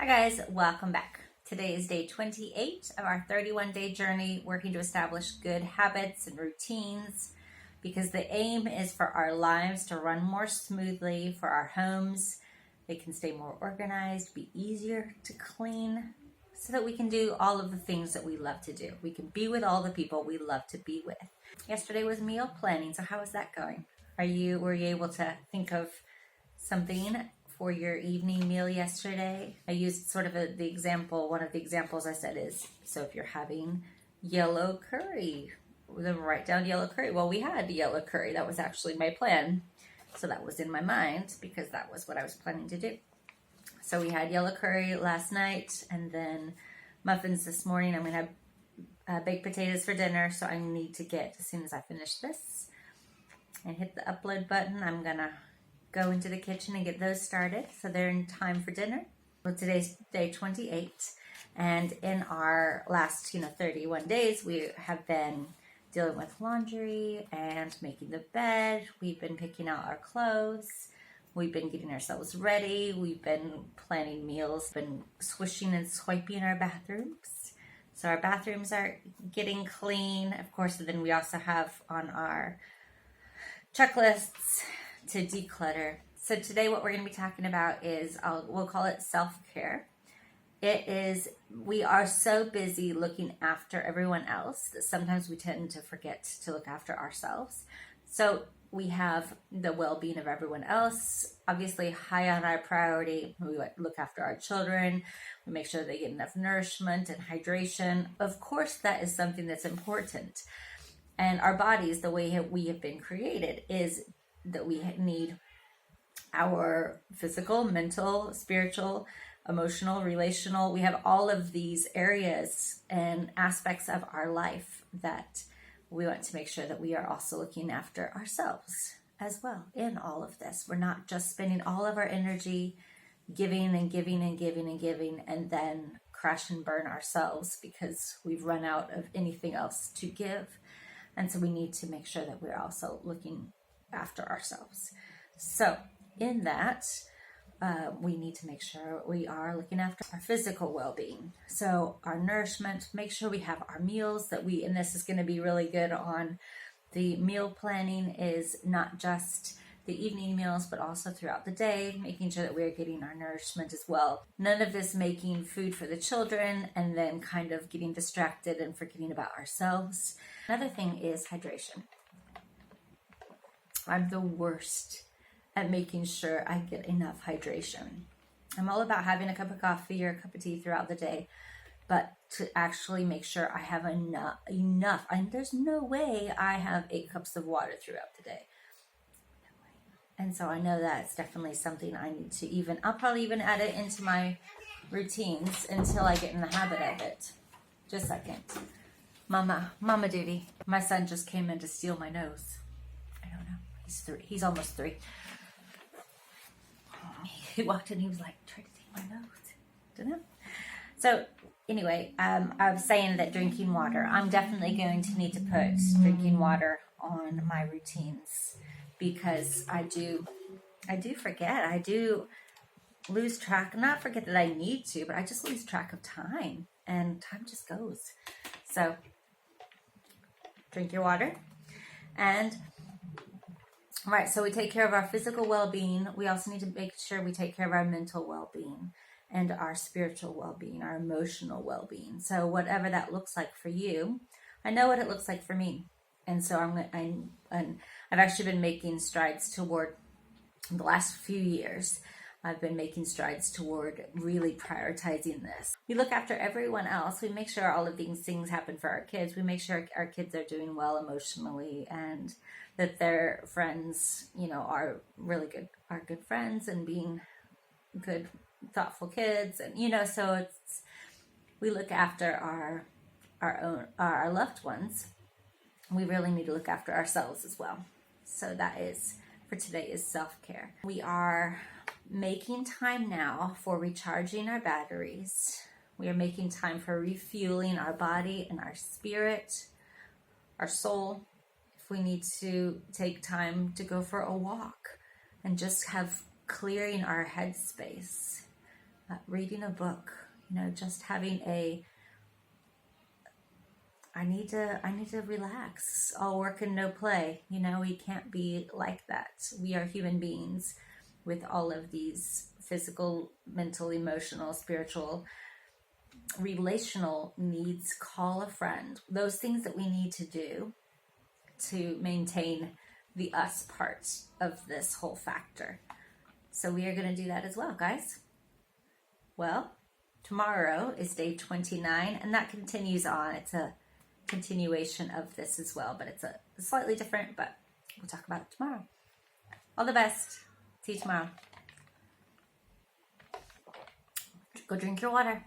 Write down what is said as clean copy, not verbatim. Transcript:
Hi guys, welcome back. Today is day 28 of our 31-day journey working to establish good habits and routines because the aim is for our lives to run more smoothly, for our homes, they can stay more organized, be easier to clean, so that we can do all of the things that we love to do. We can be with all the people we love to be with. Yesterday was meal planning, so how is that going? Were you able to think of something for your evening meal yesterday? I used sort of the example, one of the examples I said is, so if you're having yellow curry, then write down yellow curry. Well, we had yellow curry. That was actually my plan. So that was in my mind because that was what I was planning to do. So we had yellow curry last night and then muffins this morning. I'm going to have baked potatoes for dinner. So I need to get, as soon as I finish this and hit the upload button, I'm going to go into the kitchen and get those started so they're in time for dinner. Well, today's day 28, and in our last 31 days we have been dealing with laundry and making the bed. We've been picking out our clothes, we've been getting ourselves ready, we've been planning meals, been swishing and swiping our bathrooms, so our bathrooms are getting clean, of course. And then we also have on our checklists to declutter. So today what we're going to be talking about is, we'll call it self-care. It is, we are so busy looking after everyone else that sometimes we tend to forget to look after ourselves. So we have the well-being of everyone else, obviously high on our priority. We look after our children. We make sure they get enough nourishment and hydration. Of course, that is something that's important. And our bodies, the way we have been created, is that we need our physical, mental, spiritual, emotional, relational. We have all of these areas and aspects of our life that we want to make sure that we are also looking after ourselves as well in all of this. We're not just spending all of our energy giving and giving and giving and giving and then crash and burn ourselves because we've run out of anything else to give. And so we need to make sure that we're also looking after ourselves. So in that, we need to make sure we are looking after our physical well-being. So our nourishment, make sure we have our meals and this is going to be really good on the meal planning, is not just the evening meals, but also throughout the day, making sure that we're getting our nourishment as well. None of this making food for the children and then kind of getting distracted and forgetting about ourselves. Another thing is hydration. I'm the worst at making sure I get enough hydration. I'm all about having a cup of coffee or a cup of tea throughout the day, but to actually make sure I have enough. And there's no way I have 8 cups of water throughout the day. And so I know that's definitely something I need to I'll probably even add it into my routines until I get in the habit of it. Just a second. Mama duty. My son just came in to steal my nose. I don't know. He's 3. He's almost 3. He walked in, he was like, try to take my nose. Don't know. So anyway, I was saying that drinking water, I'm definitely going to need to put drinking water on my routines because I do forget. I do lose track, not forget that I need to, but I just lose track of time and time just goes. So drink your water. And all right, so we take care of our physical well-being. We also need to make sure we take care of our mental well-being and our spiritual well-being, our emotional well-being. So whatever that looks like for you, I know what it looks like for me. And so I've actually been making strides toward, the last few years, I've been making strides toward really prioritizing this. We look after everyone else. We make sure all of these things happen for our kids. We make sure our kids are doing well emotionally and that their friends, are really good, are good friends and being good, thoughtful kids. And, so we look after our loved ones. We really need to look after ourselves as well. So that is, for today, is self-care. We are making time now for recharging our batteries. We are making time for refueling our body and our spirit, our soul. If we need to take time to go for a walk and just have clearing our headspace. reading a book, just having I need to relax, all work and no play. We can't be like that. We are human beings with all of these physical, mental, emotional, spiritual, relational needs. Call a friend. Those things that we need to do to maintain the us part of this whole factor. So we are going to do that as well, guys. Well, tomorrow is day 29, and that continues on. It's a continuation of this as well, but it's a slightly different, but we'll talk about it tomorrow. All the best. See you tomorrow. Go drink your water.